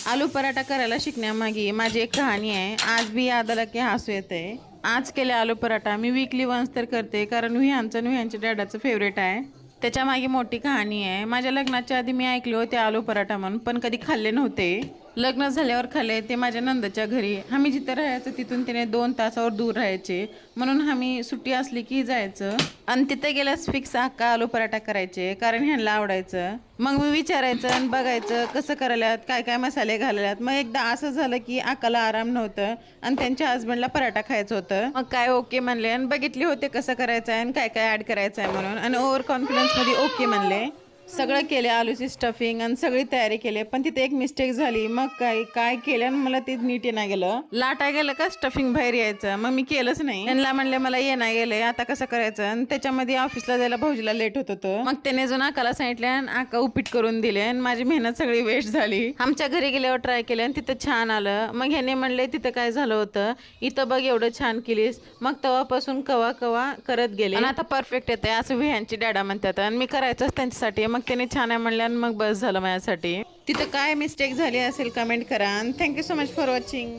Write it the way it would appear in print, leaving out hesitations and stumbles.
आलू पराठा करायला शिकण्यामागे माझी एक कहाणी आहे। आज भी याद आला की हसू येते। आज केले आलू पराठा मी वीकली वन्स तर करते, कारण विहांच्या डॅडाचं फेवरेट आहे। त्याच्या मागे मोठी कहाणी आहे। माझ्या लग्नाच्या आधी मी ऐकले होते आलू पराठा म्हणून, पण कधी खाल्ले नव्हते। लग्न झाल्यावर खाल्ले ते माझ्या नंदच्या घरी। आम्ही जिथं राहायचं तिथून त्याने 2 तासावर दूर राहायचे, म्हणून आम्ही सुट्टी असली की जायचं आणि तिथे गेल्यास फिक्स अक्का आलू पराठा करायचे, कारण ह्यांना आवडायचं। मग मी विचारायचं आणि बघायचं कसं करायल्यात, काय काय मसाले घालायल्यात। मग एकदा असं झालं की अक्काला आराम नव्हतं आणि त्यांच्या हस्बंडला पराठा खायचं होतं। मग काय ओके म्हणले आणि बघितले होते कसं करायचं आहे आणि काय काय ॲड करायचं आहे म्हणून, आणि ओव्हर कॉन्फिडन्समध्ये ओके म्हणले। सगळं केले, आलूची स्टफिंग आणि सगळी तयारी केली, पण तिथे एक मिस्टेक झाली। मग काय काय केलं आणि मला ते नीट येणं गेलं। लाटा गेलं का स्टफिंग बाहेर यायचं, मग मी केलंच नाही। त्यांना म्हणले मला येणं गेलंय, आता कसं करायचं। आणि त्याच्यामध्ये ऑफिसला जायला भाऊजीला लेट होत होतं। मग त्याने जो आकाला सांगितले आणि आका उपीट करून दिले आणि माझी मेहनत सगळी वेस्ट झाली। आमच्या घरी गेल्यावर ट्राय केले आणि तिथं छान आलं। मग ह्याने म्हणले तिथं काय झालं होतं, इथं बघ एवढं छान केलीस। मग तेव्हापासून कवा कवा करत गेले आणि आता परफेक्ट येते असं विहांची डॅडा म्हणतात, आणि मी करायचंच त्यांच्यासाठी। मग त्याने छान आहे म्हणले आणि मग बस झालं माझ्यासाठी। तिथं काय मिस्टेक झाली असेल कमेंट करा। Thank you so much for watching.